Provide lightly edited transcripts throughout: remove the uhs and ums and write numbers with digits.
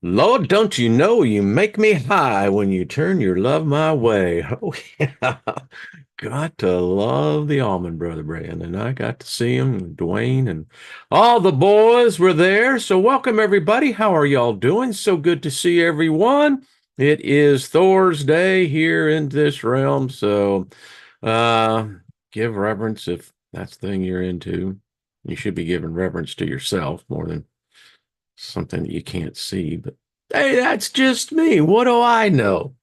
Lord, don't you know you make me high when you turn your love my way? Oh, yeah. Got to love the Almond Brother Brand. And I got to see him, Dwayne, and all the boys were there. So, welcome everybody. How are y'all doing? So good to see everyone. It is Thor's Day here in this realm. So, uh, give reverence if that's the thing you're into. You should be giving reverence to yourself more than something that you can't see. But hey, that's just me. What do I know?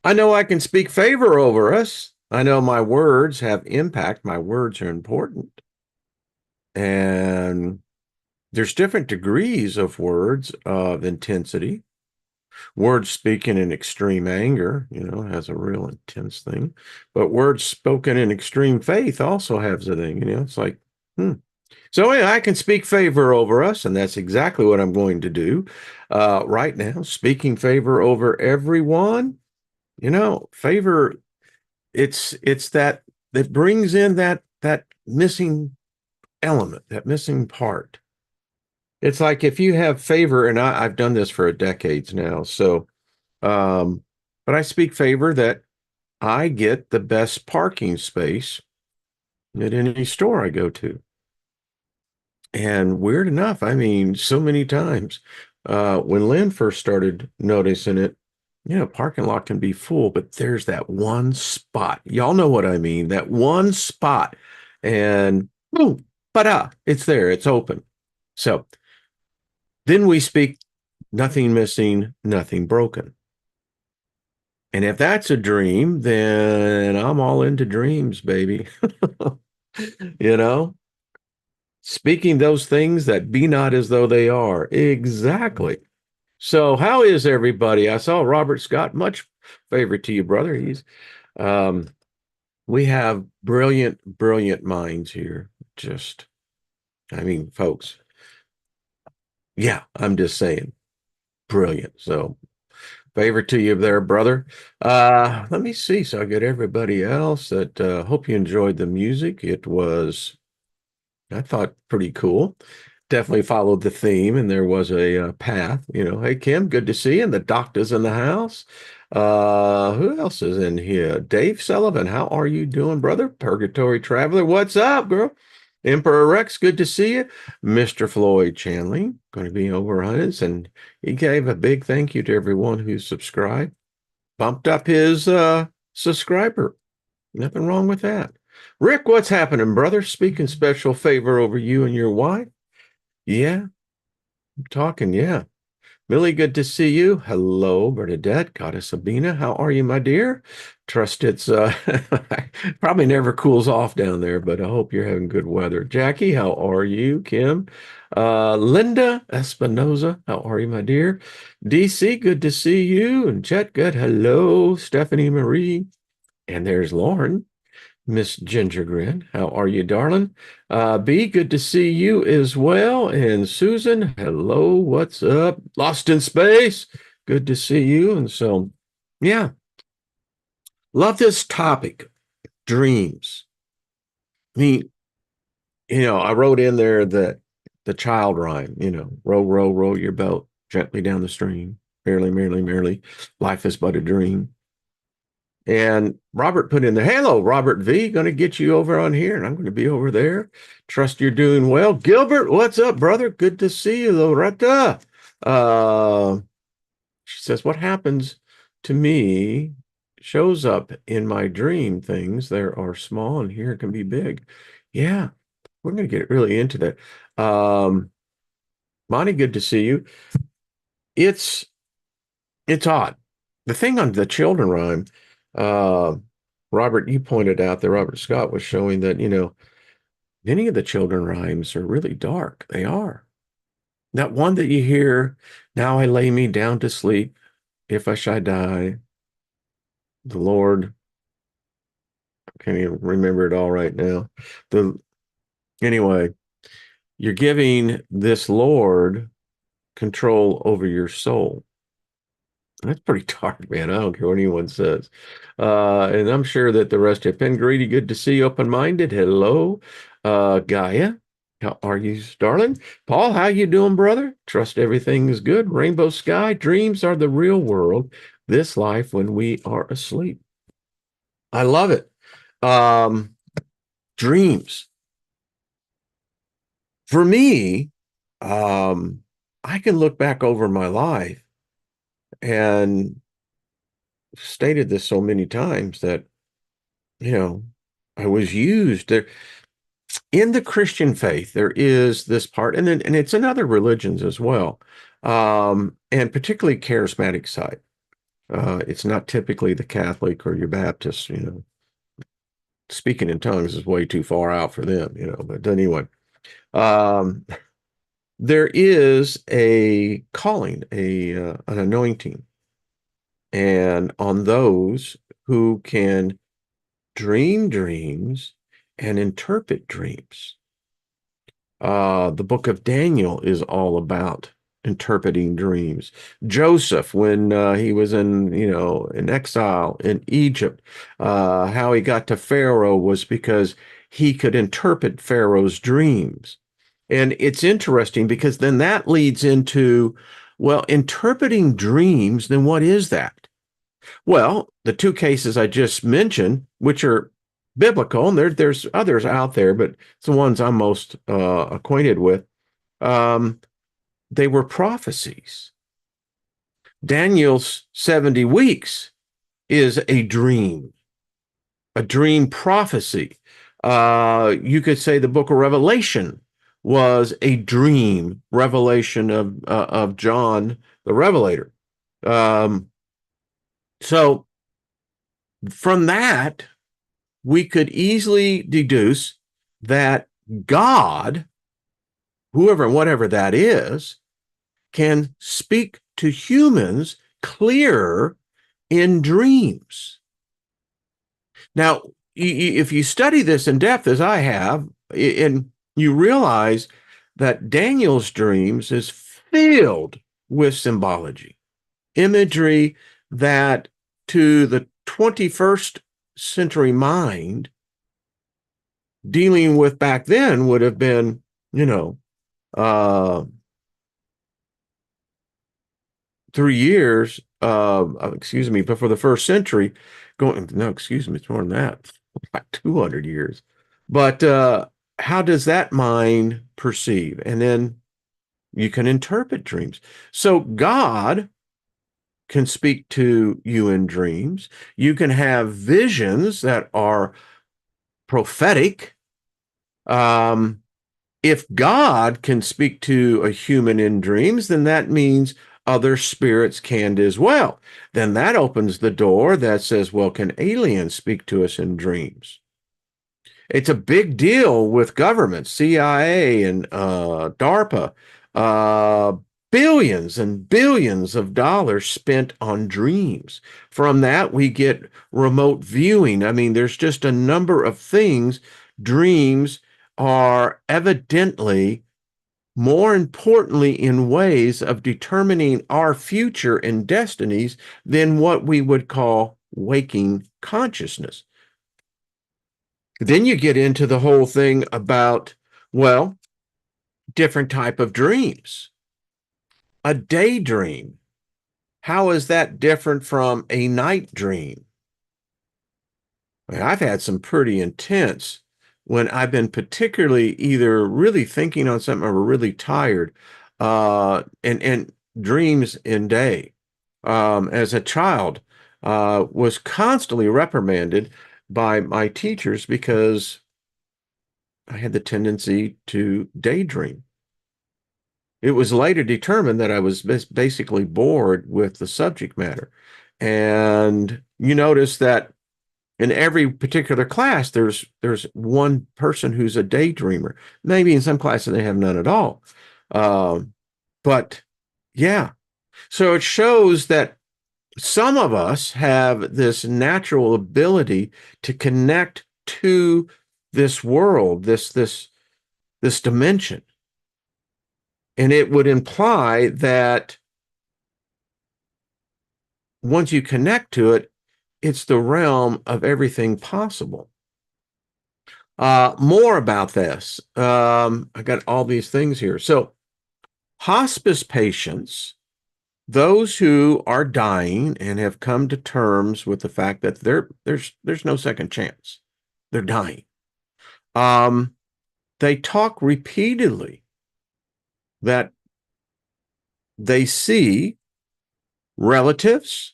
I know I can speak favor over us. I know my words have impact. My words are important. And there's different degrees of words of intensity. Words spoken in extreme anger, has a real intense thing. But words spoken in extreme faith also has a thing, it's like, hmm. So yeah, I can speak favor over us, and that's exactly what I'm going to do right now. Speaking favor over everyone. Favor. It's that brings in that missing element, that missing part. It's like if you have favor, and I've done this for decades now. So, but I speak favor that I get the best parking space at any store I go to. And weird enough, I mean, so many times when Lynn first started noticing it, parking lot can be full, but there's that one spot. Y'all know what I mean, that one spot. And boom, ta-da, it's there, it's open. So then we speak nothing missing, nothing broken. And if that's a dream, then I'm all into dreams, baby. you know? Speaking those things that be not as though they are. Exactly. So, how is everybody? I saw Robert Scott. Much favor to you, brother. Um, we have brilliant, brilliant minds here. Just, I mean, folks. Yeah, I'm just saying, brilliant. So, favor to you there, brother. Let me see. So I get everybody else that hope you enjoyed the music. It was I thought pretty cool. Definitely followed the theme, and there was a path. Hey Kim, good to see you. And the doctor's in the house. Who else is in here? Dave Sullivan, how are you doing, brother? Purgatory Traveler, what's up, girl? Emperor Rex, good to see you. Mr. Floyd Chanley, going to be over on us, and he gave a big thank you to everyone who subscribed. Bumped up his subscriber. Nothing wrong with that. Rick, what's happening, brother? Speaking special favor over you and your wife. Yeah, I'm talking. Yeah. Millie, good to see you. Hello, Bernadette, Goddess Sabina. How are you, my dear? Trust it's probably never cools off down there, but I hope you're having good weather. Jackie, how are you? Kim, Linda Espinoza, how are you, my dear? DC, good to see you. And Chet, good. Hello, Stephanie Marie. And there's Lauren. Miss Gingergrin, how are you, darling? B, good to see you as well. And Susan, hello, what's up? Lost in space, good to see you. And so, yeah, love this topic, dreams. I mean, I wrote in there that the child rhyme, row, row, row your boat gently down the stream. Merrily, merrily, merrily, life is but a dream. And Robert put in the hello, Robert V. Going to get you over on here, and I'm going to be over there. Trust you're doing well. Gilbert, what's up, brother? Good to see you, Loretta. Uh, she says, what happens to me shows up in my dream things. There are small, and here it can be big. Yeah, we're going to get really into that. Monty, good to see you. It's it's odd. The thing on the children rhyme, uh, Robert, you pointed out that Robert Scott was showing that, many of the children rhymes are really dark. They are. That one that you hear, now I lay me down to sleep, if I shall die, the Lord, I can't even remember it all right now. The Anyway, you're giving this Lord control over your soul. That's pretty dark, man. I don't care what anyone says. And I'm sure that the rest have been greedy. Good to see you, open-minded. Hello, Gaia. How are you, darling? Paul, how you doing, brother? Trust everything is good. Rainbow sky. Dreams are the real world. This life when we are asleep. I love it. Um, dreams. For me, um, I can look back over my life and stated this so many times that, you know, I was used there in the Christian faith. There is this part, and it's in other religions as well, and particularly charismatic side. It's not typically the Catholic or your Baptist, speaking in tongues is way too far out for them, but anyway, um, there is a calling, an anointing, and on those who can dream dreams and interpret dreams. The book of Daniel is all about interpreting dreams. Joseph, when he was in exile in Egypt, how he got to Pharaoh was because he could interpret Pharaoh's dreams. And it's interesting because then that leads into, well, interpreting dreams, then what is that? Well, the two cases I just mentioned, which are biblical, and there's others out there, but it's the ones I'm most acquainted with. Um, they were prophecies. Daniel's 70 weeks is a dream prophecy. You could say the book of Revelation was a dream revelation of John the Revelator. Um, so from that, we could easily deduce that God, whoever and whatever that is, can speak to humans clearer in dreams. Now, if you study this in depth as I have, and you realize that Daniel's dreams is filled with symbology, imagery that to the 21st century mind dealing with back then would have been, uh, 3 years, excuse me, but for the first century, no, excuse me, it's more than that, like 200 years. But how does that mind perceive? And then you can interpret dreams. So God can speak to you in dreams. You can have visions that are prophetic. Um, if God can speak to a human in dreams, then that means other spirits can as well. Then that opens the door that says, well, can aliens speak to us in dreams? It's a big deal with governments, CIA and DARPA. Uh, Billions and billions of dollars spent on dreams. From that, we get remote viewing. I mean, there's just a number of things. Dreams are evidently more importantly in ways of determining our future and destinies than what we would call waking consciousness. Then you get into the whole thing about, well, different type of dreams. A daydream, how is that different from a night dream? I've had some pretty intense when I've been particularly either really thinking on something or really tired, and dreams in day. As a child, was constantly reprimanded by my teachers because I had the tendency to daydream. It was later determined that I was basically bored with the subject matter. And you notice that in every particular class, there's one person who's a daydreamer. Maybe in some classes they have none at all. Um, but yeah, so it shows that some of us have this natural ability to connect to this world, this dimension. And it would imply that once you connect to it, it's the realm of everything possible. More about this. I got all these things here. So, hospice patients, those who are dying and have come to terms with the fact that there's no second chance. They're dying. Um, they talk repeatedly that they see relatives,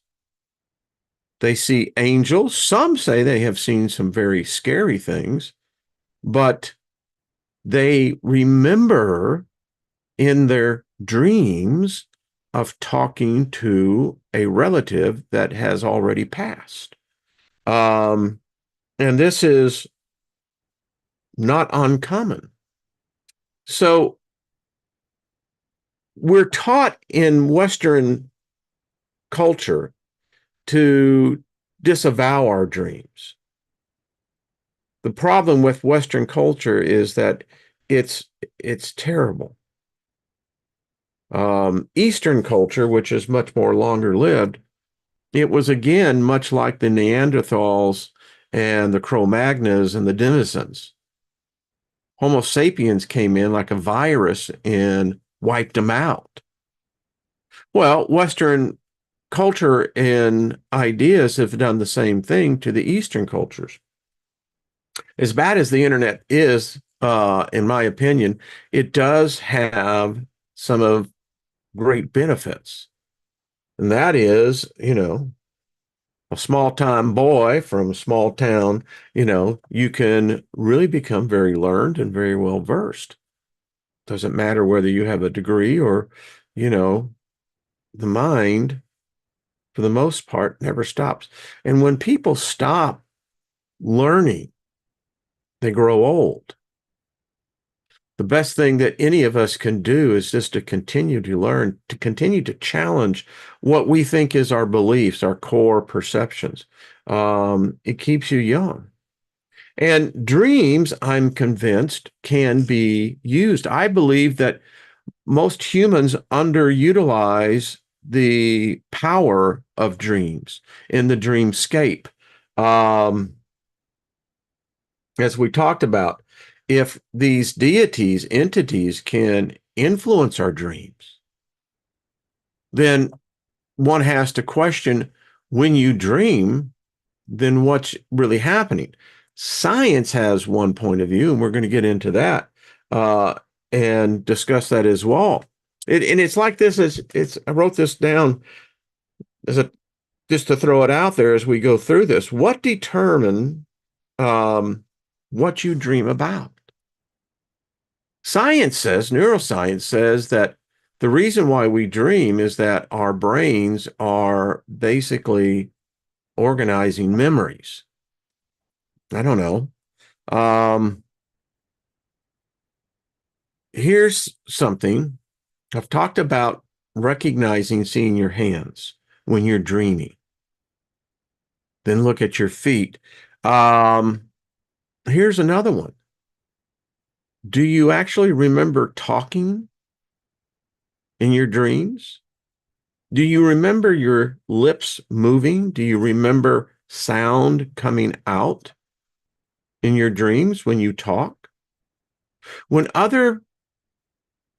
they see angels. Some say they have seen some very scary things, but they remember in their dreams of talking to a relative that has already passed. Um, and this is not uncommon. So we're taught in Western culture to disavow our dreams. The problem with Western culture is that it's it's terrible. Eastern culture, which is much more longer lived, it was again much like the Neanderthals and the Cro-Magnons and the Denisons. Homo sapiens came in like a virus and wiped them out. Well, Western culture and ideas have done the same thing to the Eastern cultures. As bad as the internet is, in my opinion, it does have some of great benefits. And that is, a small time boy from a small town, you can really become very learned and very well versed. Doesn't matter whether you have a degree or, you know, the mind, for the most part, never stops. And when people stop learning, they grow old. The best thing that any of us can do is just to continue to learn, to continue to challenge what we think is our beliefs, our core perceptions. It keeps you young. And dreams, I'm convinced, can be used. I believe that most humans underutilize the power of dreams in the dreamscape. Um, as we talked about, if these deities, entities can influence our dreams, then one has to question, when you dream, then what's really happening? Science has one point of view, and we're going to get into that uh, and discuss that as well. And it's like this. I wrote this down as a just to throw it out there as we go through this. What determine um, what you dream about? Neuroscience says that the reason why we dream is that our brains are basically organizing memories. I don't know. Um, Here's something I've talked about: recognizing, seeing your hands when you're dreaming. Then look at your feet. Um, Here's another one. Do you actually remember talking in your dreams? Do you remember your lips moving? Do you remember sound coming out in your dreams when you talk? When other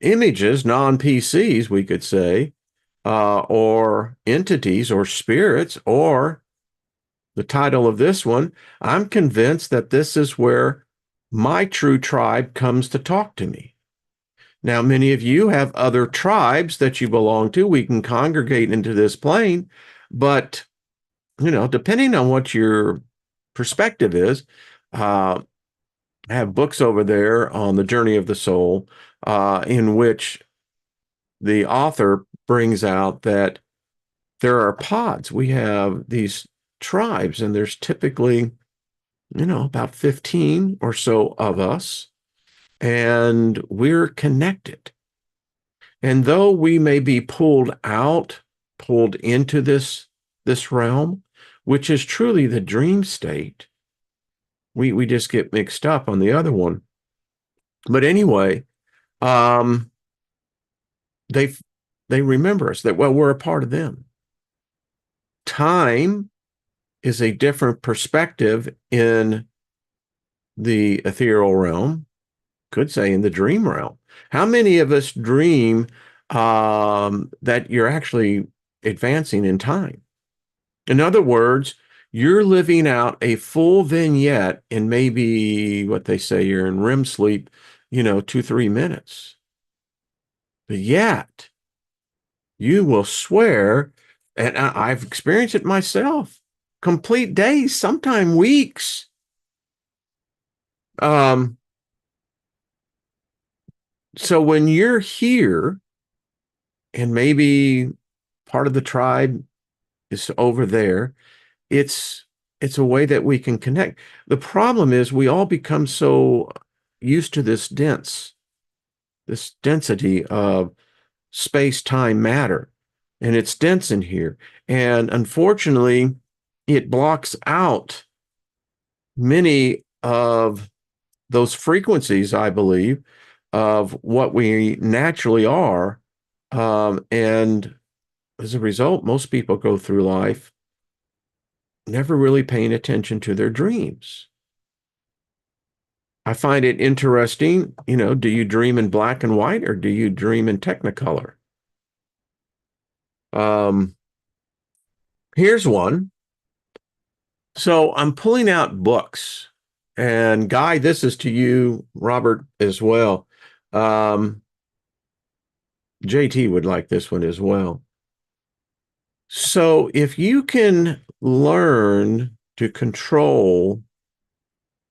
images, non-PCs, we could say, or entities or spirits, or the title of this one, I'm convinced that this is where my true tribe comes to talk to me. Now, many of you have other tribes that you belong to. We can congregate into this plane, but, depending on what your perspective is, I have books over there on the journey of the soul, in which the author brings out that there are pods. We have these tribes, and there's typically, about 15 or so of us, and we're connected. And though we may be pulled into this realm, which is truly the dream state, we just get mixed up on the other one. But anyway, um, they they remember us, that, well, we're a part of them. Time is a different perspective in the ethereal realm, could say in the dream realm. How many of us dream that you're actually advancing in time? In other words, you're living out a full vignette in maybe what they say you're in REM sleep, 2, 3 minutes. But yet, you will swear, and I've experienced it myself, complete days, sometimes weeks. Um, so when you're here, and maybe part of the tribe is over there, it's it's a way that we can connect. The problem is we all become so used to this density of space, time, matter, and it's dense in here. And unfortunately, it blocks out many of those frequencies, I believe, of what we naturally are. And as a result, most people go through life never really paying attention to their dreams. I find it interesting, do you dream in black and white or do you dream in Technicolor? Um, Here's one. So I'm pulling out books, and Guy, this is to you, Robert, as well. Um, JT would like this one as well. So if you can learn to control,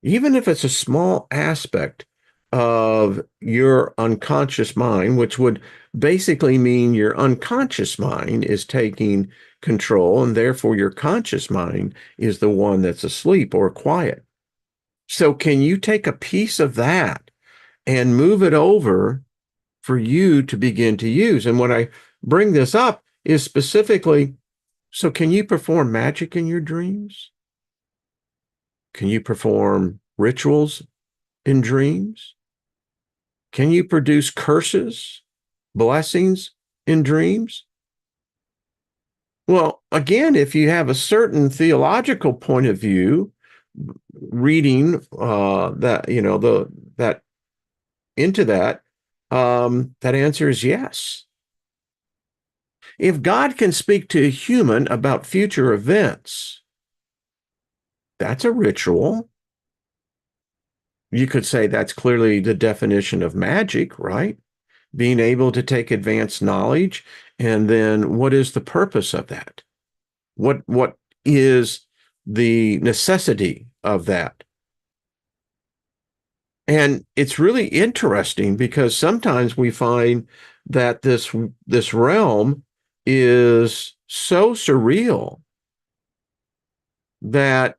even if it's a small aspect of your unconscious mind, which would basically mean your unconscious mind is taking control, and therefore your conscious mind is the one that's asleep or quiet. So, can you take a piece of that and move it over for you to begin to use? And when I bring this up is specifically, so can you perform magic in your dreams? Can you perform rituals in dreams? Can you produce curses, blessings in dreams? Well, again, if you have a certain theological point of view, reading that, that into that, that answer is yes. If God can speak to a human about future events, that's a ritual. You could say that's clearly the definition of magic, right? Being able to take advanced knowledge, and then what is the purpose of that? What is the necessity of that? And it's really interesting because sometimes we find that this realm is so surreal that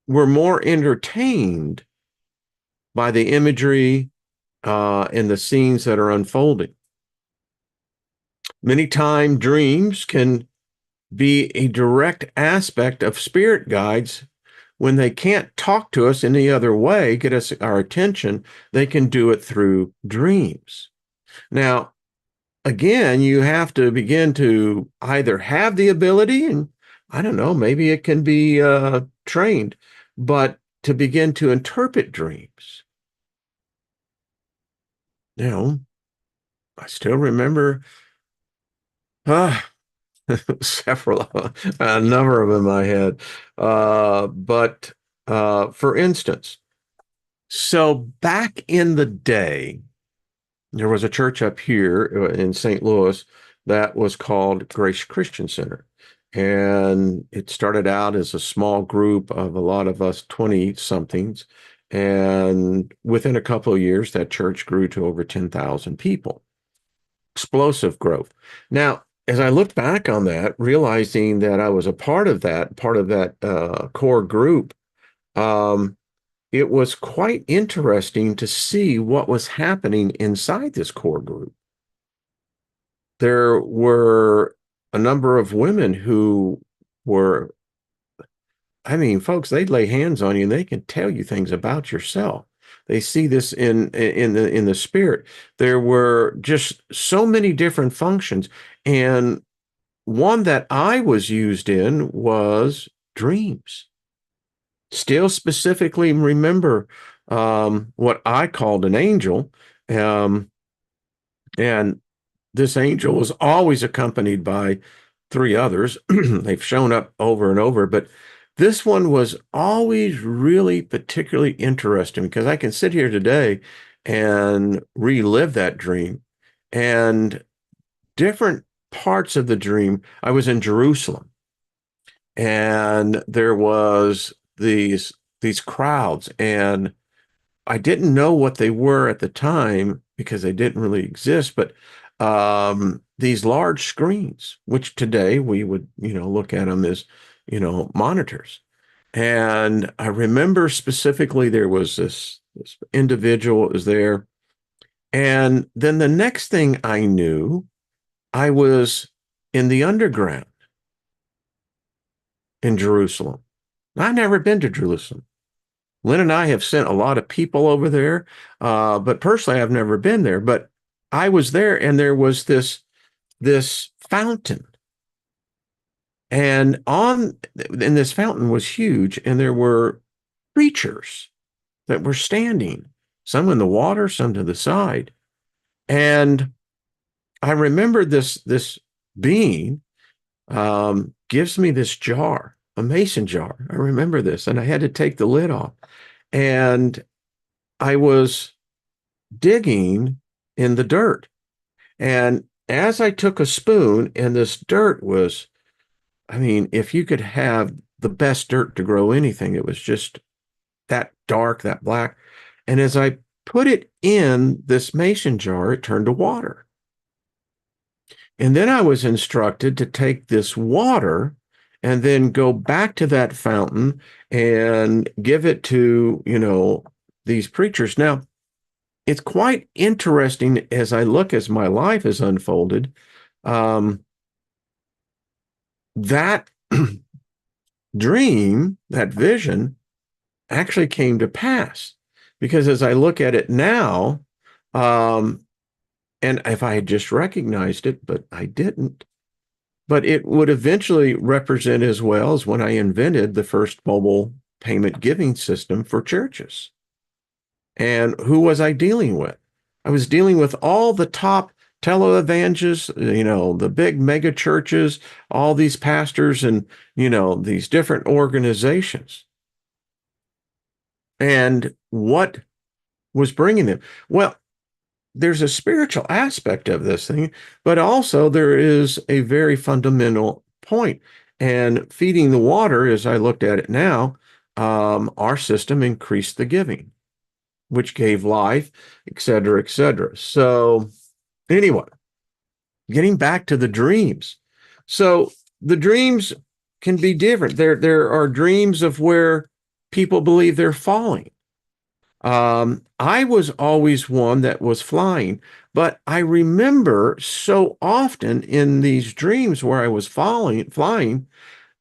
we're more entertained by the imagery and the scenes that are unfolding. Many times dreams can be a direct aspect of spirit guides. When they can't talk to us any other way, get us our attention, they can do it through dreams. Now, again, you have to begin to either have the ability, and I don't know, maybe it can be trained, but to begin to interpret dreams. I still remember several, a number of them I had. But for instance, so back in the day, there was a church up here in St. Louis that was called Grace Christian Center. And it started out as a small group of a lot of us 20 somethings. And within a couple of years, that church grew to over 10,000 people. Explosive growth. Now, as I look back on that, realizing that I was a part of that core group, um, it was quite interesting to see what was happening inside this core group. There were a number of women who were, I mean, folks, they lay hands on you and they can tell you things about yourself. They see this in the spirit. There were just so many different functions, and one that I was used in was dreams. Still specifically remember what I called an angel. Um, and this angel was always accompanied by three others. They've shown up over and over, but this one was always really particularly interesting because I can sit here today and relive that dream. And different parts of the dream, I was in Jerusalem, and there was these crowds, and I didn't know what they were at the time because they didn't really exist, but these large screens, which today we would, look at them as, monitors. And I remember specifically there was this individual that was there. And then the next thing I knew, I was in the underground in Jerusalem. I've never been to Jerusalem. Lynn and I have sent a lot of people over there, but personally, I've never been there. But I was there, and there was this fountain, and this fountain was huge, and there were preachers that were standing, some in the water, some to the side, and I remember this being gives me this jar, a mason jar. I remember this, and I had to take the lid off, and I was digging in the dirt. And as I took a spoon, and this dirt was, I mean, if you could have the best dirt to grow anything, it was just that dark, that black. And as I put it in this mason jar, it turned to water. And then I was instructed to take this water and then go back to that fountain and give it to, these preachers. Now, it's quite interesting as I look as my life has unfolded. That dream, that vision, actually came to pass because as I look at it now, and if I had just recognized it, but I didn't, but it would eventually represent as well as when I invented the first mobile payment giving system for churches. And who was I dealing with? I was dealing with all the top televangelists, the big mega churches, all these pastors and, these different organizations. And what was bringing them? Well, there's a spiritual aspect of this thing, but also there is a very fundamental point. And feeding the water, as I looked at it now, our system increased the giving, which gave life, et cetera, et cetera. So anyway, getting back to the dreams. So the dreams can be different. There are dreams of where people believe they're falling. I was always one that was flying, but I remember so often in these dreams where I was flying,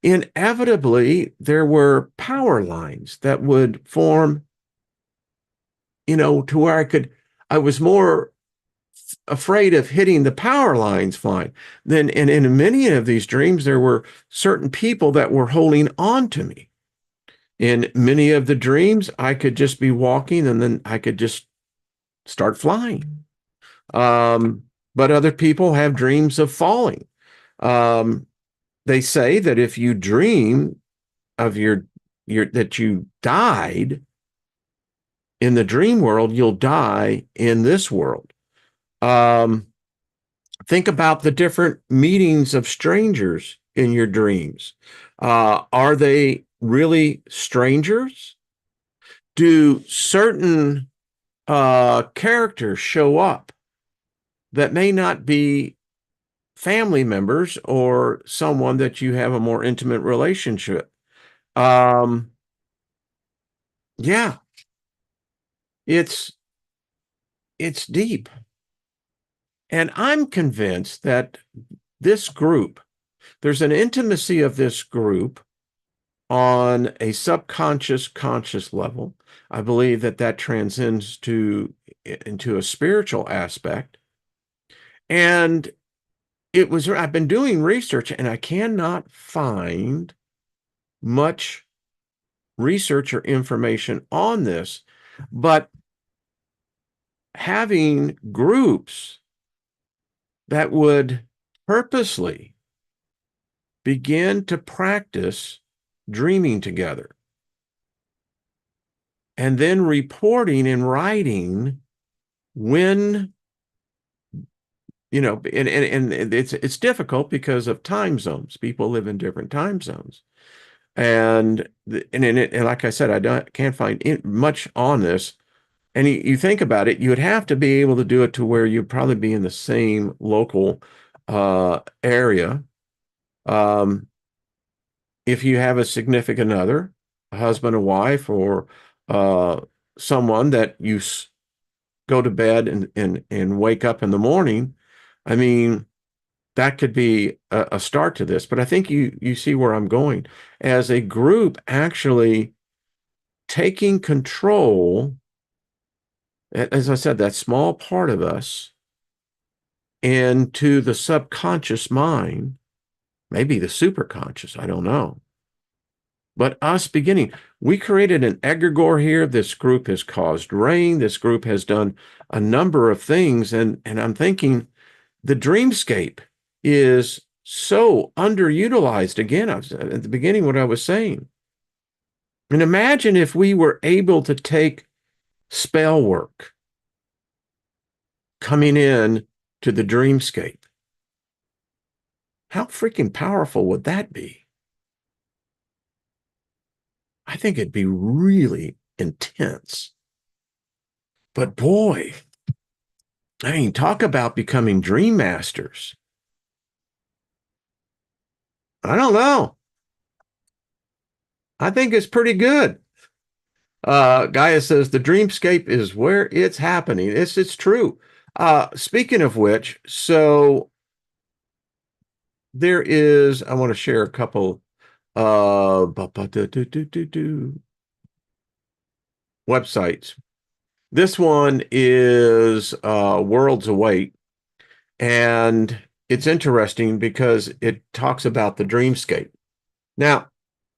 inevitably there were power lines that would form, to where I was more afraid of hitting the power lines flying. Then, and in many of these dreams, there were certain people that were holding on to me. In many of the dreams, I could just be walking and then I could just start flying. But other people have dreams of falling. They say that if you dream of that you died in the dream world, you'll die in this world. Think about the different meetings of strangers in your dreams. Are they really strangers? Do certain characters show up that may not be family members or someone that you have a more intimate relationship? Yeah, it's deep. And I'm convinced that this group, there's an intimacy of this group on a subconscious conscious level. I believe that transcends into a spiritual aspect. And I've been doing research and I cannot find much research or information on this, But having groups that would purposely begin to practice dreaming together and then reporting and writing when, and it's difficult because of time zones. People live in different time zones. And like I said, can't find much on this. And you think about it, you would have to be able to do it to where you'd probably be in the same local area. Um, if you have a significant other, a husband, a wife, or uh, someone that you go to bed and wake up in the morning, I mean, that could be a start to this. But I think you see where I'm going. As a group, actually taking control, as I said, that small part of us, into the subconscious mind, maybe the superconscious, I don't know. But us beginning, we created an egregore here. This group has caused rain. This group has done a number of things. And I'm thinking the dreamscape is so underutilized. Again, I was at the beginning what I was saying. And imagine if we were able to take spell work coming in to the dreamscape. How freaking powerful would that be? I think it'd be really intense. But boy, I mean, talk about becoming dream masters. I don't know. I think it's pretty good. Gaia says the dreamscape is where it's happening. It's true. Speaking of which, so there is, I want to share a couple websites. This one is Worlds Await, and it's interesting because it talks about the dreamscape. Now,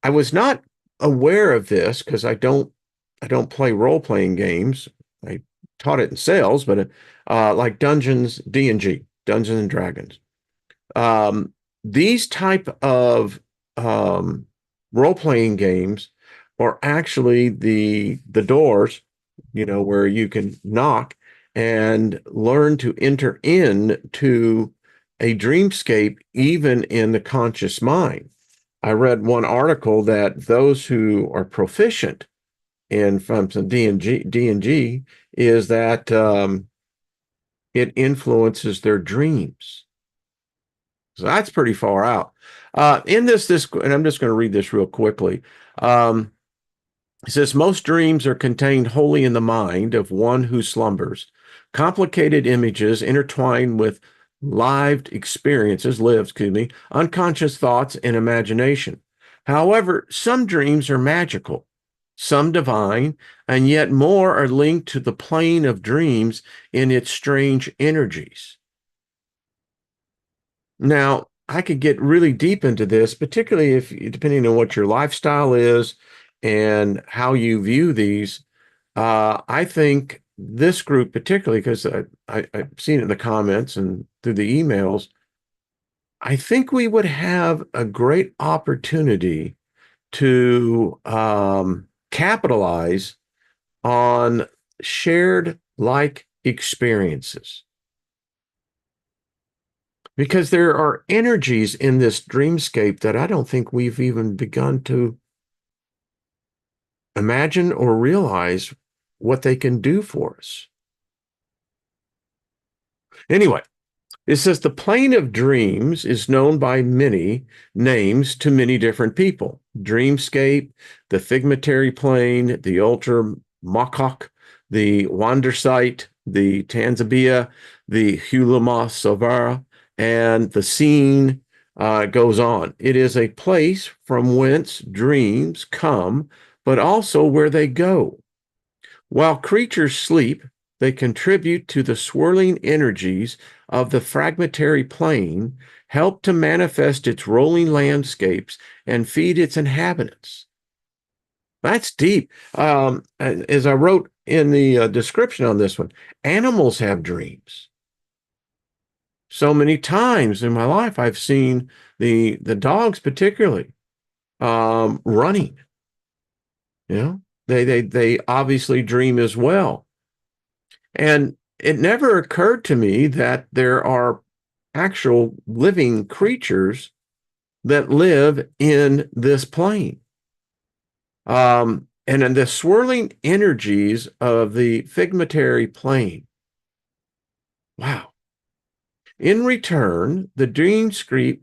I was not aware of this because I don't play role-playing games. I taught it in sales, but like Dungeons, D&G, Dungeons and Dragons. These type of role-playing games are actually the doors, where you can knock and learn to enter into a dreamscape, even in the conscious mind. I read one article that those who are proficient in from some D&G is that it influences their dreams. So that's pretty far out. In this, and I'm just going to read this real quickly. It says, most dreams are contained wholly in the mind of one who slumbers. Complicated images intertwine with lived experiences, unconscious thoughts and imagination. However, some dreams are magical, some divine, and yet more are linked to the plane of dreams in its strange energies. Now, I could get really deep into this, particularly depending on what your lifestyle is and how you view these. I think this group, particularly because I've seen it in the comments and through the emails, I think we would have a great opportunity to capitalize on shared like experiences. Because there are energies in this dreamscape that I don't think we've even begun to imagine or realize what they can do for us. Anyway, it says the plane of dreams is known by many names to many different people. Dreamscape, the Figmentary plane, the Ultra Makok, the Wandersight, the Tanzabia, the Hulama Savara, and the scene goes on. It is a place from whence dreams come, but also where they go. While creatures sleep, they contribute to the swirling energies of the fragmentary plane, help to manifest its rolling landscapes, and feed its inhabitants. That's deep. As I wrote in the description on this one, animals have dreams. So many times in my life, I've seen the dogs, particularly, running. You know, they obviously dream as well. And it never occurred to me that there are actual living creatures that live in this plane. And in the swirling energies of the figmentary plane. Wow. In return, the dreamscape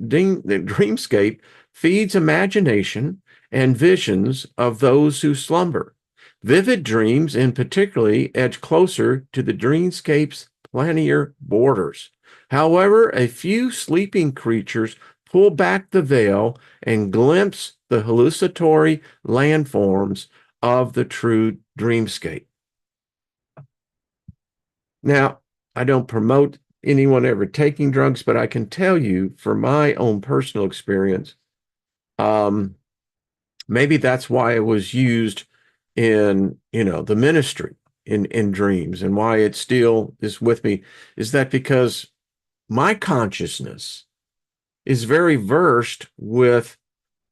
feeds imagination and visions of those who slumber. Vivid dreams, in particularly, edge closer to the dreamscape's planier borders. However, a few sleeping creatures pull back the veil and glimpse the hallucinatory landforms of the true dreamscape. Now, I don't promote anyone ever taking drugs, but I can tell you from my own personal experience, um, maybe that's why it was used in, the ministry in dreams, and why it still is with me, is that because my consciousness is very versed with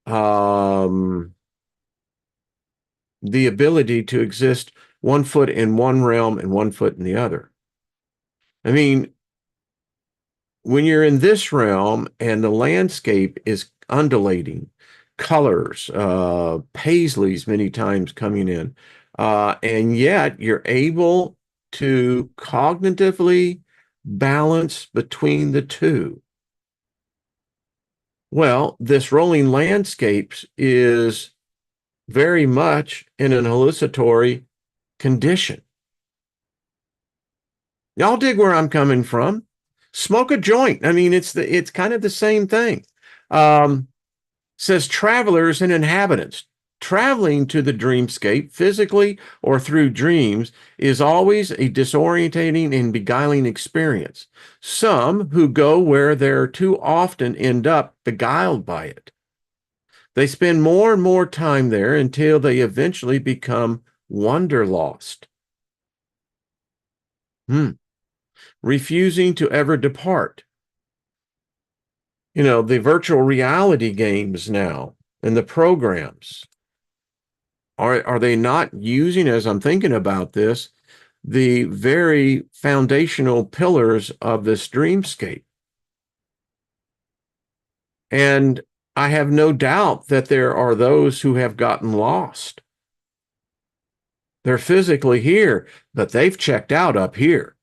the ability to exist 1 foot in one realm and 1 foot in the other. I mean, when you're in this realm and the landscape is undulating, colors, paisleys many times coming in, and yet you're able to cognitively balance between the two. Well, this rolling landscapes is very much in an hallucinatory condition. Y'all dig where I'm coming from? Smoke a joint. I mean, it's kind of the same thing. Um, Says travelers and inhabitants. Traveling to the dreamscape, physically or through dreams, is always a disorientating and beguiling experience. Some who go where they're too often end up beguiled by it. They spend more and more time there until they eventually become wanderlost, refusing to ever depart. The virtual reality games now and the programs, are they not using, as I'm thinking about this, the very foundational pillars of this dreamscape? And I have no doubt that there are those who have gotten lost. They're physically here, but they've checked out up here.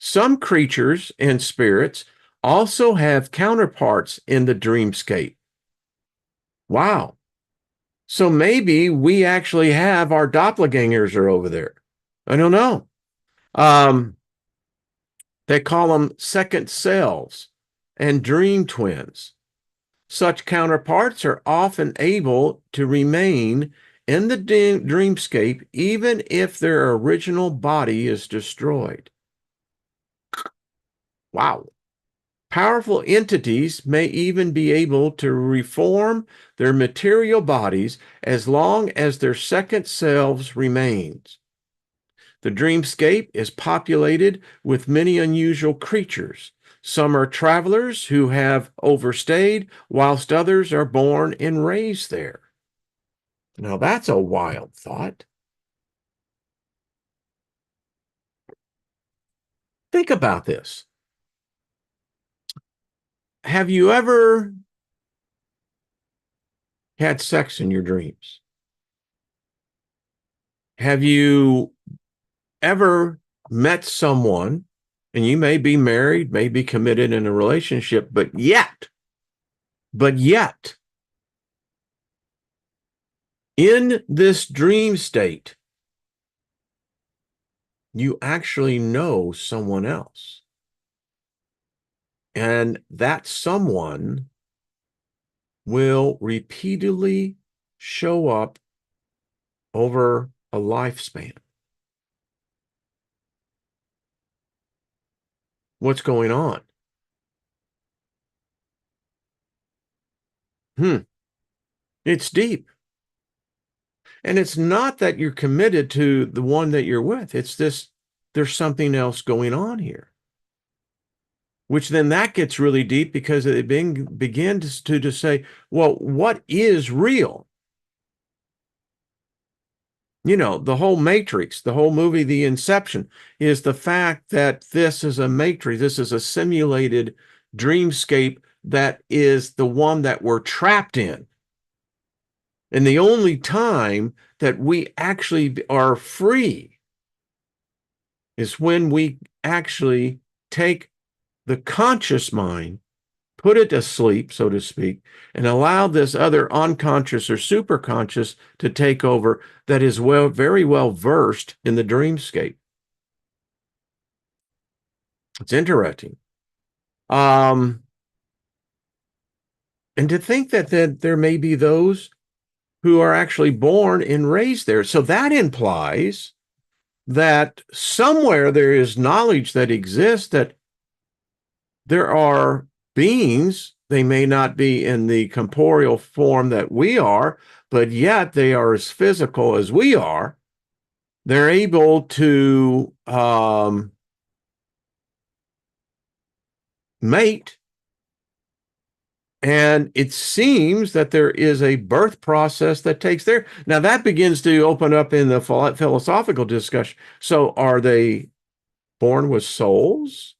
Some creatures and spirits also have counterparts in the dreamscape. Wow. So maybe we actually have our doppelgangers are over there. I don't know. They call them second selves and dream twins. Such counterparts are often able to remain in the dreamscape even if their original body is destroyed. Wow. Powerful entities may even be able to reform their material bodies as long as their second selves remains. The dreamscape is populated with many unusual creatures. Some are travelers who have overstayed, whilst others are born and raised there. Now that's a wild thought. Think about this. Have you ever had sex in your dreams? Have you ever met someone, and you may be married, may be committed in a relationship, but yet, in this dream state, you actually know someone else. And that someone will repeatedly show up over a lifespan. What's going on? It's deep. And it's not that you're committed to the one that you're with. It's this, there's something else going on here, which then that gets really deep because it begins to just say, well, what is real? You know, the whole Matrix, the whole movie, The Inception, is the fact that this is a matrix, this is a simulated dreamscape that is the one that we're trapped in. And the only time that we actually are free is when we actually take the conscious mind, put it to sleep, so to speak, and allow this other unconscious or superconscious to take over that is very well versed in the dreamscape. It's interesting. And to think that there may be those who are actually born and raised there. So that implies that somewhere there is knowledge that exists, that there are beings, they may not be in the corporeal form that we are, but yet they are as physical as we are. They're able to mate. And it seems that there is a birth process that takes there. Now that begins to open up in the philosophical discussion. So are they born with souls,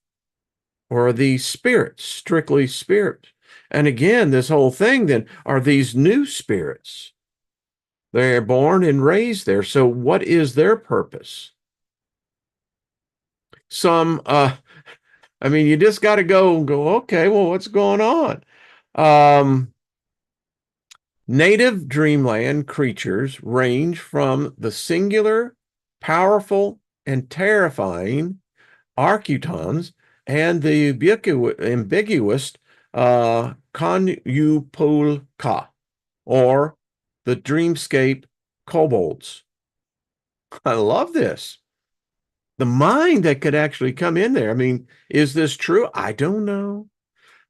or are these spirits, strictly spirits? And again, this whole thing then, are these new spirits? They're born and raised there. So what is their purpose? I mean, you just got to go, okay, well, what's going on? Native dreamland creatures range from the singular, powerful, and terrifying architons and the ambiguous Konupulka, or the dreamscape kobolds. I love this. The mind that could actually come in there. I mean, is this true? I don't know.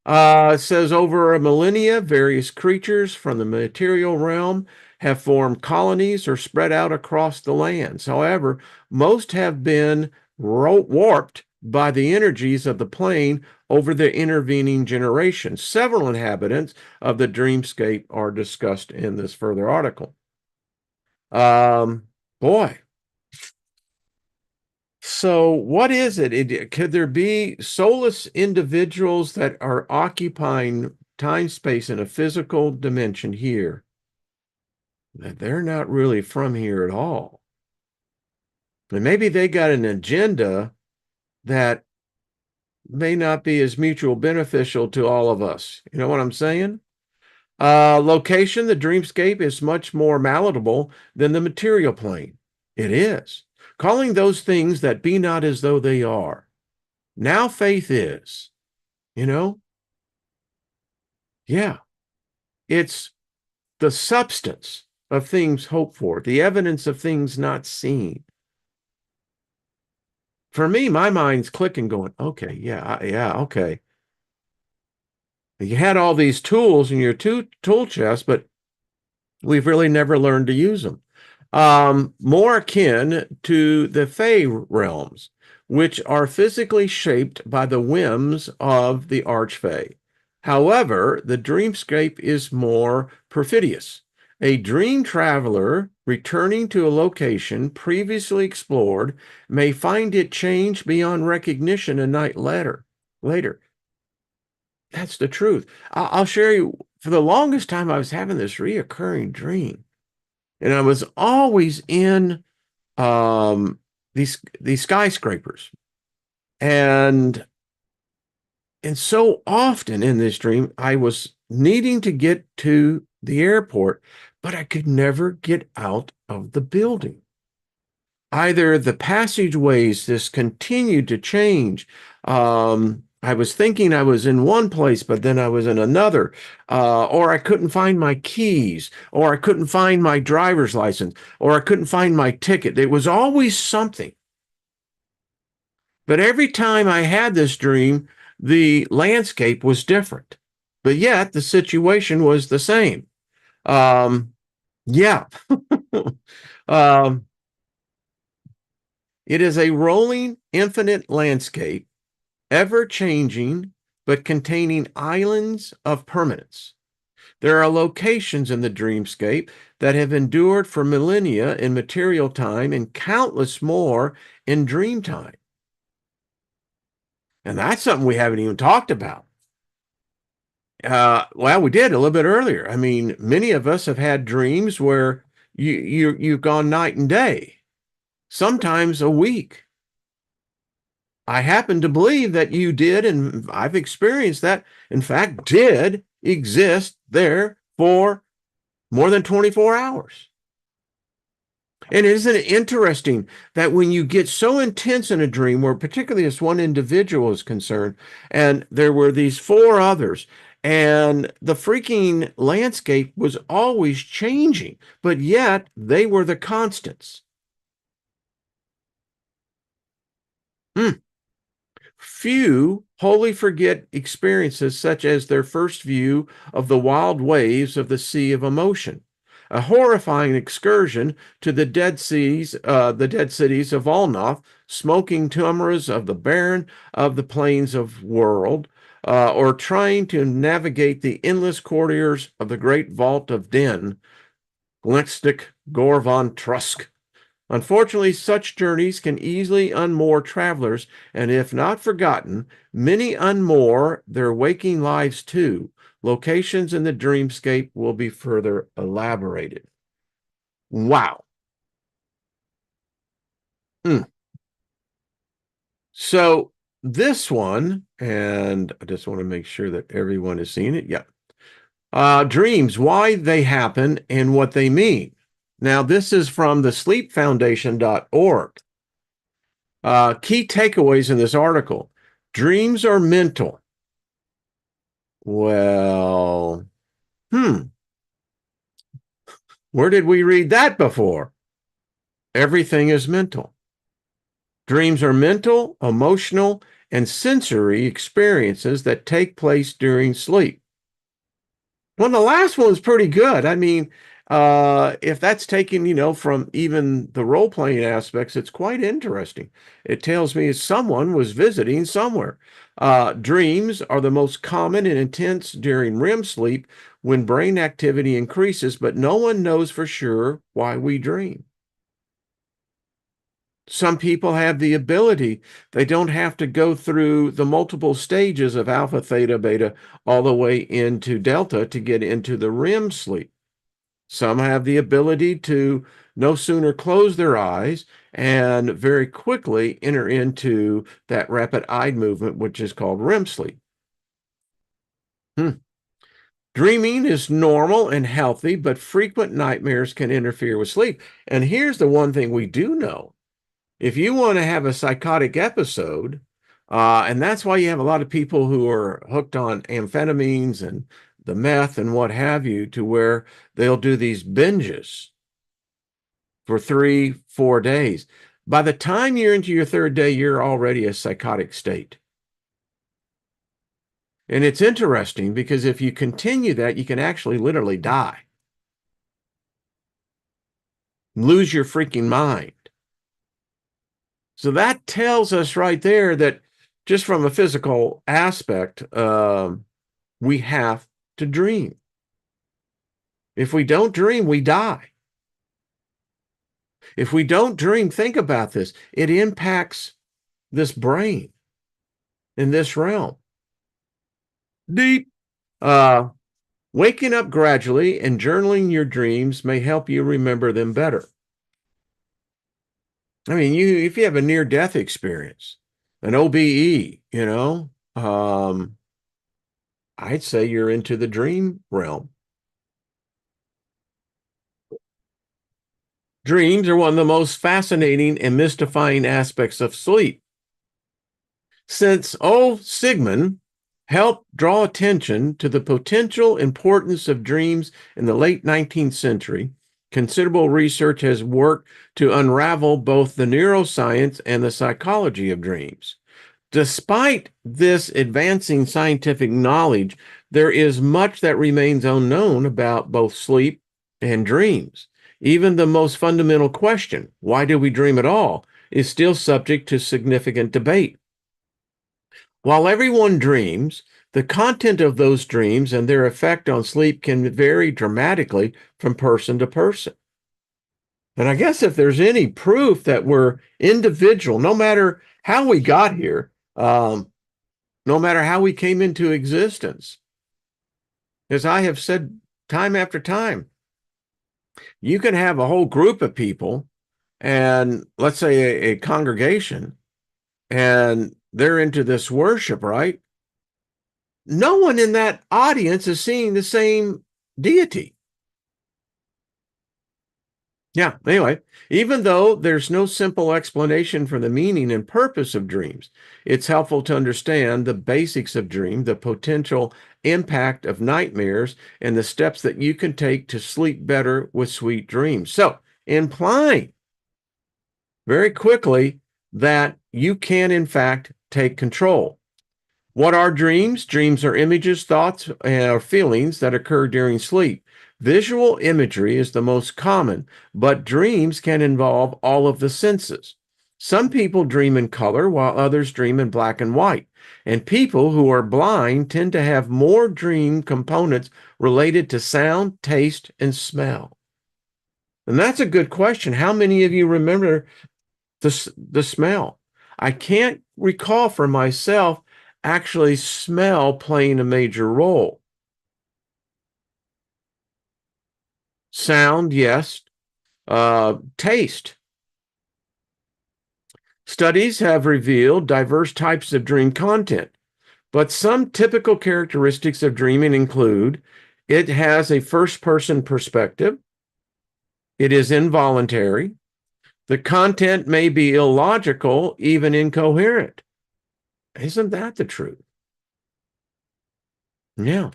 It says over a millennia, various creatures from the material realm have formed colonies or spread out across the lands. However, most have been warped by the energies of the plane over the intervening generations. Several inhabitants of the dreamscape are discussed in this further article. Boy. So what is it? Could there be soulless individuals that are occupying time space in a physical dimension here, that they're not really from here at all? And maybe they got an agenda that may not be as mutual beneficial to all of us. You know what I'm saying? Location, the dreamscape is much more malleable than the material plane. It is. Calling those things that be not as though they are. Now faith is, you know? Yeah. It's the substance of things hoped for, the evidence of things not seen. For me, my mind's clicking, going, okay, yeah, okay. You had all these tools in your tool chest, but we've really never learned to use them. More akin to the Fey realms, which are physically shaped by the whims of the Archfey. However, the dreamscape is more perfidious. A dream traveler returning to a location previously explored may find it changed beyond recognition a night later. That's the truth. I'll share you, for the longest time, I was having this reoccurring dream. And I was always in these skyscrapers. And so often in this dream, I was needing to get to the airport, but I could never get out of the building. Either the passageways just continued to change. I was thinking I was in one place, but then I was in another, or I couldn't find my keys, or I couldn't find my driver's license, or I couldn't find my ticket. It was always something. But every time I had this dream, the landscape was different, but yet the situation was the same. Yeah. um, it is a rolling, infinite landscape, ever changing, but containing islands of permanence. There are locations in the dreamscape that have endured for millennia in material time and countless more in dream time. And that's something we haven't even talked about. Well, we did a little bit earlier. I mean, many of us have had dreams where you've gone night and day, sometimes a week. I happen to believe that you did, and I've experienced that, in fact, did exist there for more than 24 hours. And isn't it interesting that when you get so intense in a dream, where particularly this one individual is concerned, and there were these four others, and the freaking landscape was always changing, but yet they were the constants. Hmm. Few wholly forget experiences such as their first view of the wild waves of the sea of emotion, a horrifying excursion to the dead cities of Ulnoth, smoking tundras of the barren of the plains of world, or trying to navigate the endless corridors of the great vault of Den, Glenstic Gorvon Trusk. Unfortunately, such journeys can easily unmoor travelers, and if not forgotten, many unmoor their waking lives too. Locations in the dreamscape will be further elaborated. Wow. Mm. So this one, and I just want to make sure that everyone has seen it. Yeah. Dreams, why they happen and what they mean. Now, this is from the sleepfoundation.org. Key takeaways in this article. Dreams are mental. Well, where did we read that before? Everything is mental. Dreams are mental, emotional, and sensory experiences that take place during sleep. Well, the last one's pretty good. I mean, if that's taken, from even the role-playing aspects, it's quite interesting. It tells me someone was visiting somewhere. Dreams are the most common and intense during REM sleep when brain activity increases, but no one knows for sure why we dream. Some people have the ability. They don't have to go through the multiple stages of alpha, theta, beta, all the way into delta to get into the REM sleep. Some have the ability to no sooner close their eyes and very quickly enter into that rapid eye movement, which is called REM sleep. Dreaming is normal and healthy, but frequent nightmares can interfere with sleep. And here's the one thing we do know. If you want to have a psychotic episode, and that's why you have a lot of people who are hooked on amphetamines and the meth and what have you, to where they'll do these binges for 3, 4 days. By the time you're into your third day, you're already a psychotic state. And it's interesting because if you continue that, you can actually literally die, lose your freaking mind. So that tells us right there that just from a physical aspect, we have to dream. If we don't dream, we die. If we don't dream, think about this. It impacts this brain in this realm. Deep. Waking up gradually and journaling your dreams may help you remember them better. I mean, if you have a near-death experience, an OBE, I'd say you're into the dream realm. Dreams are one of the most fascinating and mystifying aspects of sleep. Since O. Sigmund helped draw attention to the potential importance of dreams in the late 19th century, considerable research has worked to unravel both the neuroscience and the psychology of dreams. Despite this advancing scientific knowledge, there is much that remains unknown about both sleep and dreams. Even the most fundamental question, why do we dream at all, is still subject to significant debate. While everyone dreams, the content of those dreams and their effect on sleep can vary dramatically from person to person. And I guess if there's any proof that we're individual, no matter how we got here, no matter how we came into existence, as I have said time after time, you can have a whole group of people and let's say a congregation, and they're into this worship, right? No one in that audience is seeing the same deity. Yeah, anyway, even though there's no simple explanation for the meaning and purpose of dreams, it's helpful to understand the basics of dream, the potential impact of nightmares, and the steps that you can take to sleep better with sweet dreams. So, implying very quickly that you can, in fact, take control. What are dreams? Dreams are images, thoughts, or feelings that occur during sleep. Visual imagery is the most common, but dreams can involve all of the senses. Some people dream in color while others dream in black and white. And people who are blind tend to have more dream components related to sound, taste, and smell. And that's a good question. How many of you remember the smell? I can't recall for myself actually smell playing a major role. Sound, yes. Taste. Studies have revealed diverse types of dream content, but some typical characteristics of dreaming include it has a first-person perspective, it is involuntary, the content may be illogical, even incoherent. Isn't that the truth? Yeah.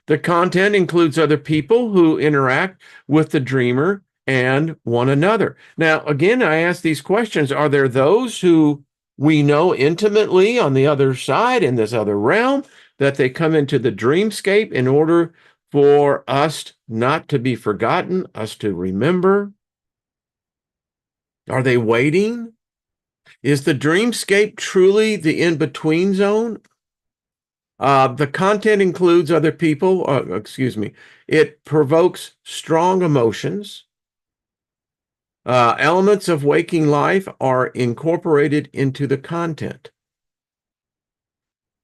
The content includes other people who interact with the dreamer and one another. Now, again, I ask these questions. Are there those who we know intimately on the other side, in this other realm, that they come into the dreamscape in order for us not to be forgotten, us to remember? Are they waiting? Is the dreamscape truly the in-between zone? The content includes other people, it provokes strong emotions. Elements of waking life are incorporated into the content.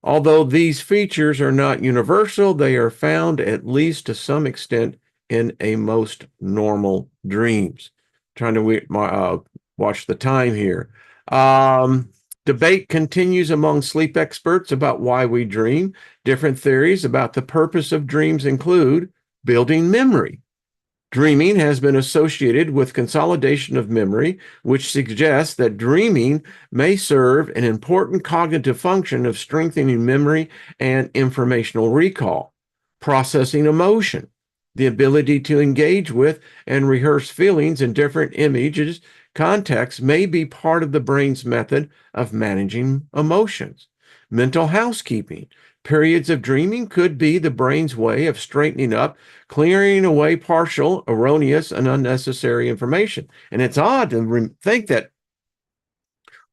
Although these features are not universal, they are found at least to some extent in a most normal dreams. Trying to watch the time here. Debate continues among sleep experts about why we dream. Different theories about the purpose of dreams include building memory. Dreaming has been associated with consolidation of memory, which suggests that dreaming may serve an important cognitive function of strengthening memory and informational recall, processing emotion, the ability to engage with and rehearse feelings in different images, contexts may be part of the brain's method of managing emotions. Mental housekeeping. Periods of dreaming could be the brain's way of straightening up, clearing away partial, erroneous, and unnecessary information. And it's odd to think that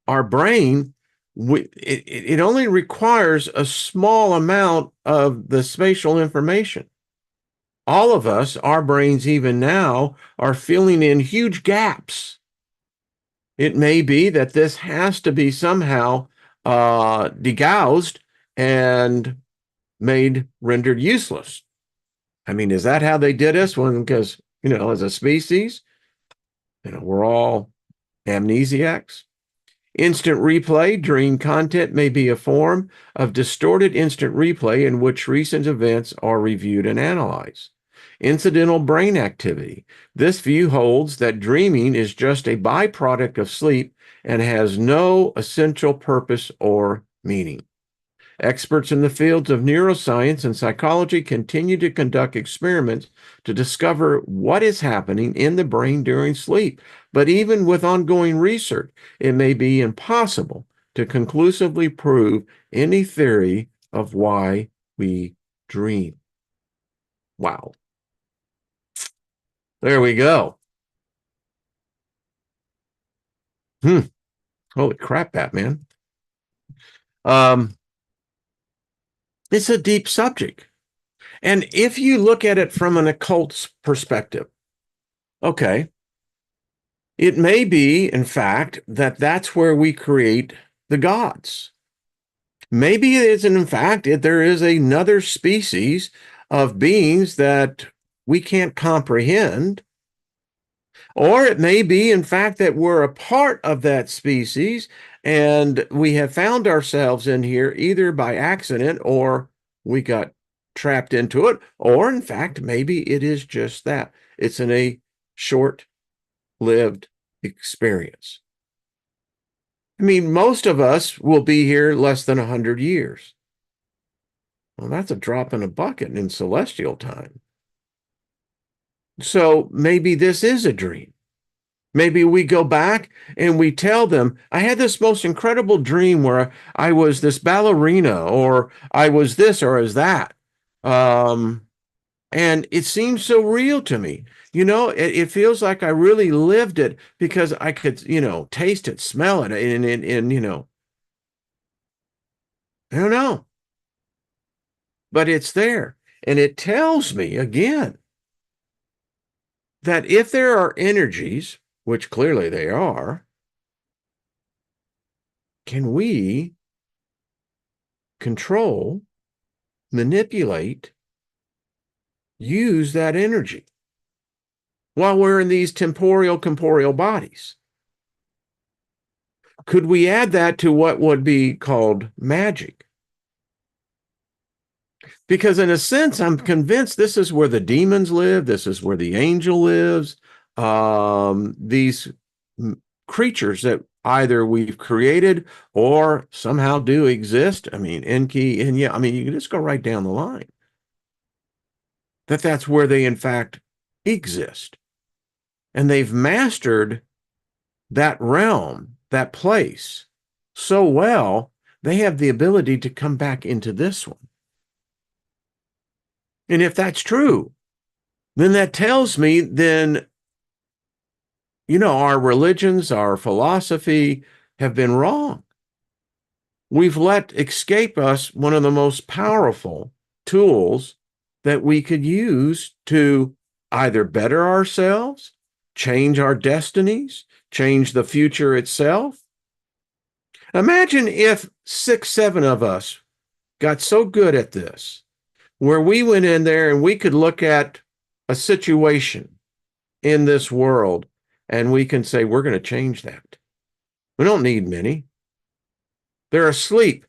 our brain, it only requires a small amount of the spatial information. All of us, our brains even now, are filling in huge gaps. It may be that this has to be somehow degaussed and rendered useless. I mean, is that how they did us? Because, as a species, we're all amnesiacs. Instant replay, dream content may be a form of distorted instant replay in which recent events are reviewed and analyzed. Incidental brain activity. This view holds that dreaming is just a byproduct of sleep and has no essential purpose or meaning. Experts in the fields of neuroscience and psychology continue to conduct experiments to discover what is happening in the brain during sleep. But even with ongoing research, it may be impossible to conclusively prove any theory of why we dream. Wow. There we go. Hmm. Holy crap, Batman. Um, it's a deep subject. And if you look at it from an occult perspective, okay, it may be, in fact, that that's where we create the gods. Maybe it isn't, in fact, there is another species of beings that we can't comprehend. Or it may be, in fact, that we're a part of that species and we have found ourselves in here either by accident or we got trapped into it. Or, in fact, maybe it is just that it's in a short lived experience. I mean, most of us will be here less than 100 years. Well, that's a drop in a bucket in celestial time. So maybe this is a dream. Maybe we go back and we tell them, I had this most incredible dream where I was this ballerina, or I was this, or as that. Um, and it seems so real to me. It feels like I really lived it because I could, taste it, smell it, and I don't know, but it's there. And it tells me again that if there are energies, which clearly they are, can we control, manipulate, use that energy while we're in these temporal, corporeal bodies? Could we add that to what would be called magic? Because in a sense, I'm convinced this is where the demons live. This is where the angel lives. These creatures that either we've created or somehow do exist. I mean, Enki, and yeah, I mean, you can just go right down the line. That's where they in fact exist. And they've mastered that realm, that place so well, they have the ability to come back into this one. And if that's true, then that tells me then, our religions, our philosophy have been wrong. We've let escape us one of the most powerful tools that we could use to either better ourselves, change our destinies, change the future itself. Imagine if 6, 7 of us got so good at this, where we went in there and we could look at a situation in this world and we can say, we're going to change that. We don't need many. They're asleep.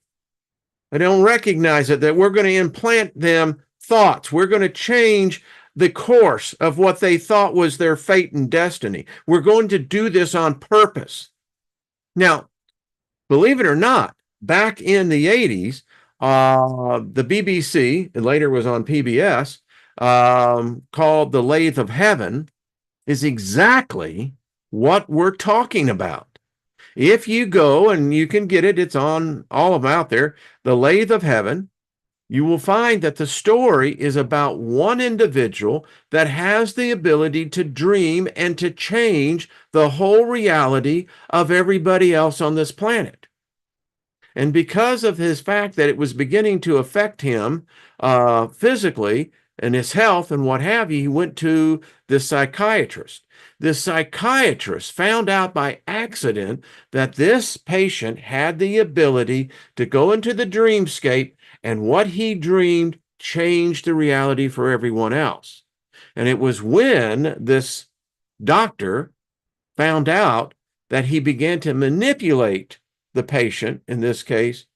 They don't recognize it, that we're going to implant them thoughts. We're going to change the course of what they thought was their fate and destiny. We're going to do this on purpose. Now, believe it or not, back in the 80s, the BBC, and later was on PBS, called The Lathe of Heaven, is exactly what we're talking about. If you go, and you can get it, it's on all of them out there, The Lathe of Heaven, you will find that the story is about one individual that has the ability to dream and to change the whole reality of everybody else on this planet. And because of his fact that it was beginning to affect him physically and his health and what have you, he went to the psychiatrist. The psychiatrist found out by accident that this patient had the ability to go into the dreamscape, and what he dreamed changed the reality for everyone else. And it was when this doctor found out that he began to manipulate the patient, in this case,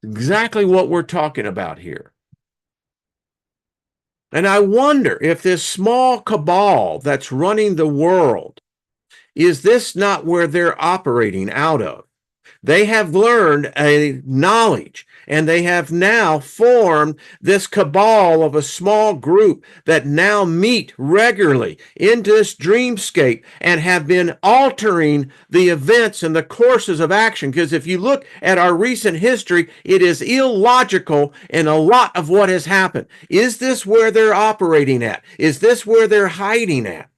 exactly what we're talking about here. And I wonder if this small cabal that's running the world, is this not where they're operating out of? They have learned a knowledge, and they have now formed this cabal of a small group that now meet regularly in this dreamscape and have been altering the events and the courses of action. Because if you look at our recent history, it is illogical in a lot of what has happened. Is this where they're operating at? Is this where they're hiding at?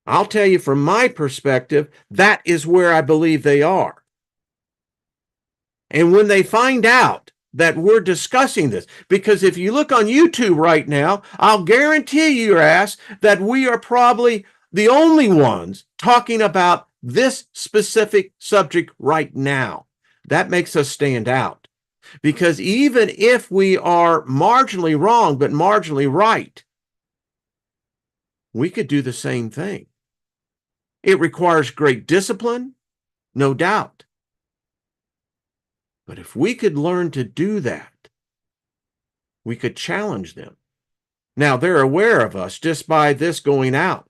I'll tell you from my perspective, that is where I believe they are. And when they find out that we're discussing this, because if you look on YouTube right now, I'll guarantee you, your ass, that we are probably the only ones talking about this specific subject right now. That makes us stand out. Because even if we are marginally wrong, but marginally right, we could do the same thing. It requires great discipline, no doubt. But if we could learn to do that, we could challenge them. Now, they're aware of us just by this going out.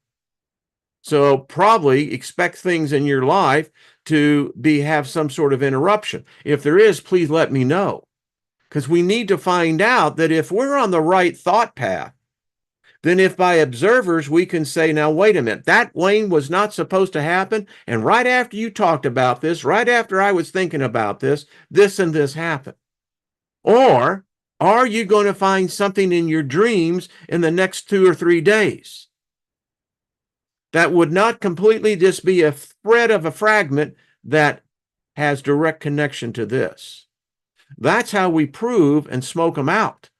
So probably expect things in your life to have some sort of interruption. If there is, please let me know. Because we need to find out that if we're on the right thought path, then if by observers we can say, now, wait a minute, that Wayne was not supposed to happen. And right after you talked about this, right after I was thinking about this and this happened. Or are you going to find something in your dreams in the next 2 or 3 days that would not completely just be a thread of a fragment that has direct connection to this? That's how we prove and smoke them out,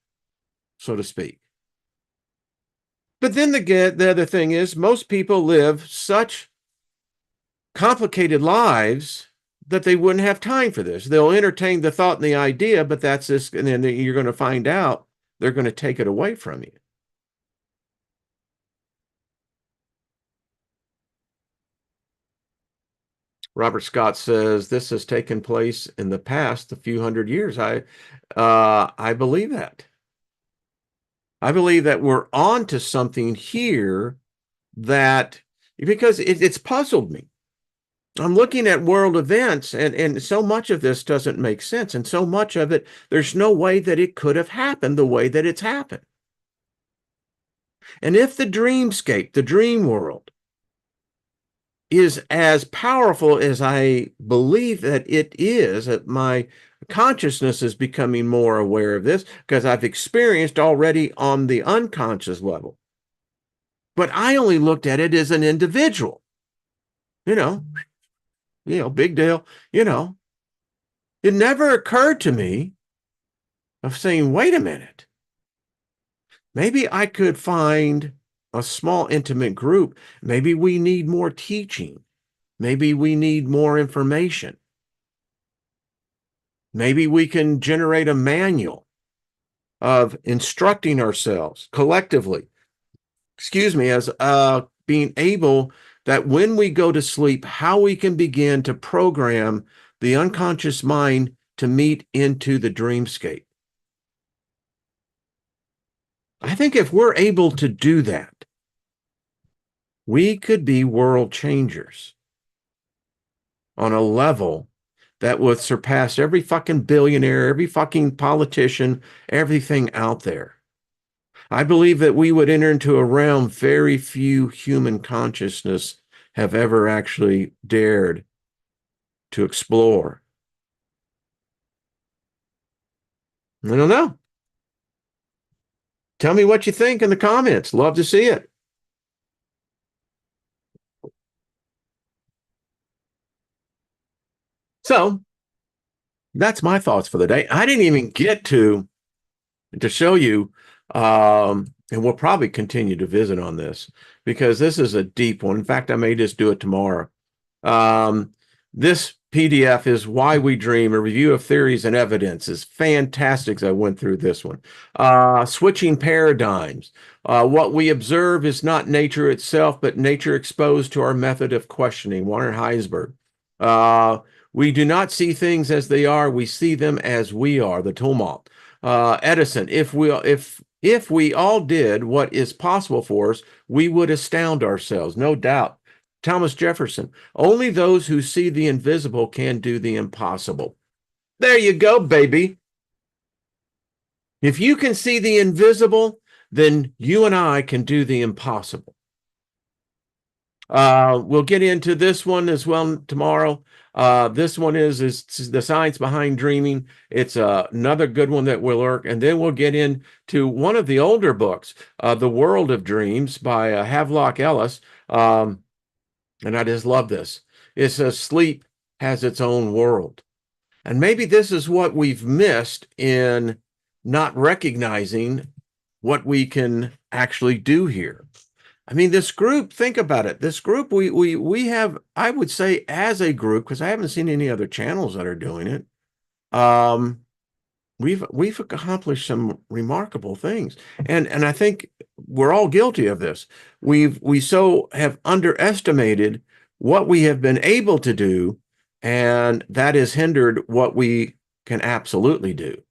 so to speak. But then the other thing is, most people live such complicated lives that they wouldn't have time for this. They'll entertain the thought and the idea, but that's this, and then you're going to find out they're going to take it away from you. Robert Scott says this has taken place in the past a few hundred years. I believe that. I believe that we're on to something here that, because it's puzzled me. I'm looking at world events, and so much of this doesn't make sense. And so much of it, there's no way that it could have happened the way that it's happened. And if the dreamscape, the dream world, is as powerful as I believe that it is, that my consciousness is becoming more aware of this because I've experienced already on the unconscious level. But I only looked at it as an individual. You know, big deal. It never occurred to me of saying, wait a minute, maybe I could find a small intimate group. Maybe we need more teaching. Maybe we need more information. Maybe we can generate a manual of instructing ourselves collectively, as being able that when we go to sleep, how we can begin to program the unconscious mind to meet into the dreamscape. I think if we're able to do that, we could be world changers on a level that would surpass every fucking billionaire, every fucking politician, everything out there. I believe that we would enter into a realm very few human consciousness have ever actually dared to explore. I don't know. Tell me what you think in the comments. Love to see it. So that's my thoughts for the day. I didn't even get to show you, and we'll probably continue to visit on this because this is a deep one. In fact, I may just do it tomorrow. This PDF is Why We Dream, a review of theories and evidence. Is fantastic as I went through this one. Switching paradigms. What we observe is not nature itself, but nature exposed to our method of questioning. Warren Heisberg. We do not see things as they are. We see them as we are. The tumult. Edison. If we all did what is possible for us, we would astound ourselves, no doubt. Thomas Jefferson. Only those who see the invisible can do the impossible. There you go, baby. If you can see the invisible, then you and I can do the impossible. We'll get into this one as well tomorrow. This one is the science behind dreaming. It's another good one that will work. And then we'll get into one of the older books, The World of Dreams by Havelock Ellis. And I just love this. It says sleep has its own world. And maybe this is what we've missed in not recognizing what we can actually do here. I mean, this group, think about it. This group, we have, I would say, as a group, because I haven't seen any other channels that are doing it. Um, we've accomplished some remarkable things, and I think we're all guilty of this. We so have underestimated what we have been able to do, and that has hindered what we can absolutely do.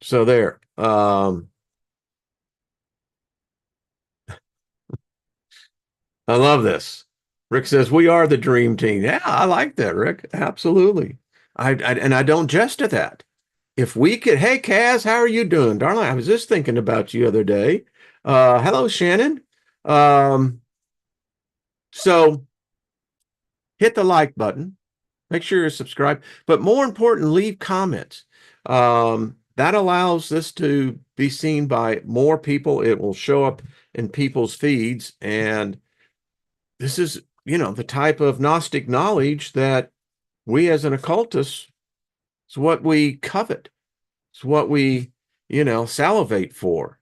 So there. I love this. Rick says we are the dream team. Yeah, I like that, Rick. Absolutely. And I don't jest at that. If we could, hey Kaz, how are you doing, darling? I was just thinking about you the other day. Hello, Shannon. Um, so hit the like button. Make sure you're subscribed, but more important, leave comments. That allows this to be seen by more people. It will show up in people's feeds, and this is, the type of Gnostic knowledge that we as an occultist, it's what we covet. It's what we, salivate for.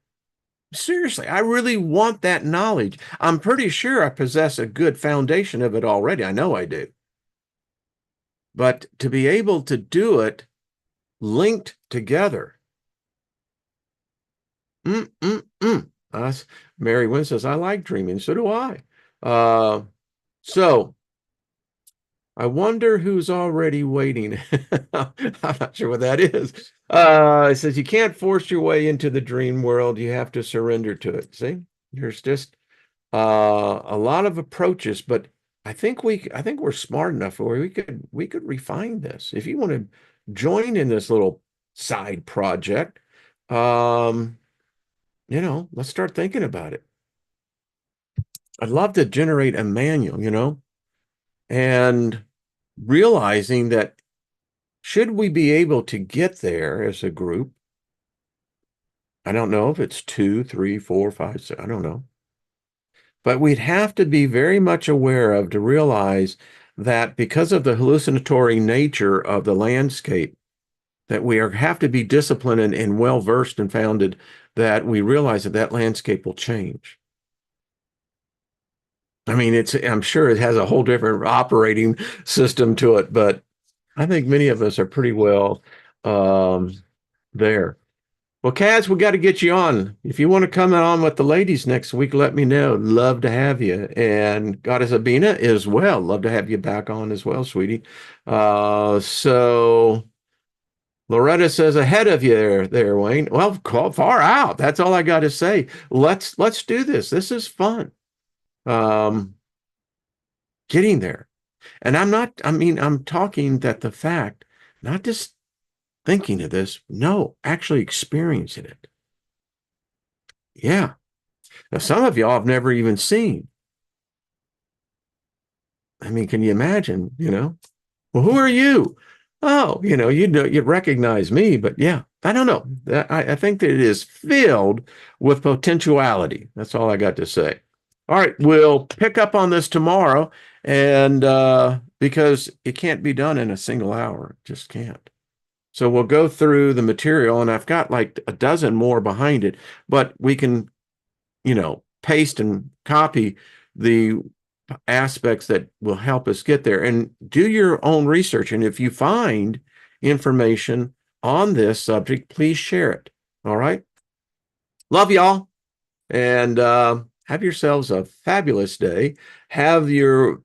Seriously, I really want that knowledge. I'm pretty sure I possess a good foundation of it already. I know I do. But to be able to do it linked together. Mm, mm, mm. Mary Wynn says, I like dreaming. So do I. So I wonder who's already waiting. I'm not sure what that is. It says you can't force your way into the dream world. You have to surrender to it. See, there's just a lot of approaches, but I think we're smart enough where we could refine this. If you want to join in this little side project, um, let's start thinking about it. I'd love to generate a manual, and realizing that should we be able to get there as a group, I don't know if it's 2, 3, 4, 5, 6, I don't know. But we'd have to be very much aware of to realize that because of the hallucinatory nature of the landscape, that have to be disciplined and well-versed and founded, that we realize that landscape will change. I mean, I'm sure it has a whole different operating system to it, but I think many of us are pretty well um, there. Well, Kaz, we got to get you on. If you want to come on with the ladies next week, let me know. Love to have you. And Goddess Abina as well. Love to have you back on as well, sweetie. So Loretta says ahead of you there, Wayne. Well, far out. That's all I got to say. Let's do this. This is fun. Getting there. And I'm talking that the fact, not just thinking of this, no, actually experiencing it. Yeah. Now, some of y'all have never even seen. I mean, can you imagine, Well, who are you? Oh, you'd recognize me, but yeah, I don't know. I think that it is filled with potentiality. That's all I got to say. All right, we'll pick up on this tomorrow, and because it can't be done in a single hour, it just can't. So we'll go through the material, and I've got like a dozen more behind it, but we can, paste and copy the aspects that will help us get there, and do your own research. And if you find information on this subject, please share it. All right. Love y'all. And have yourselves a fabulous day. Have your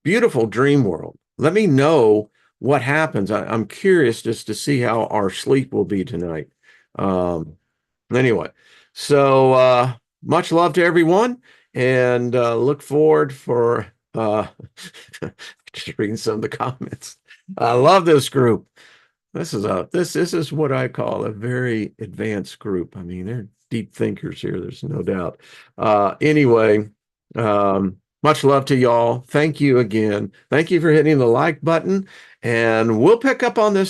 beautiful dream world. Let me know what happens. I'm curious just to see how our sleep will be tonight. Anyway, so much love to everyone, and look forward for just reading some of the comments. I love this group. This is what I call a very advanced group. I mean, they're deep thinkers here. There's no doubt. Anyway, much love to y'all. Thank you again. Thank you for hitting the like button, and we'll pick up on this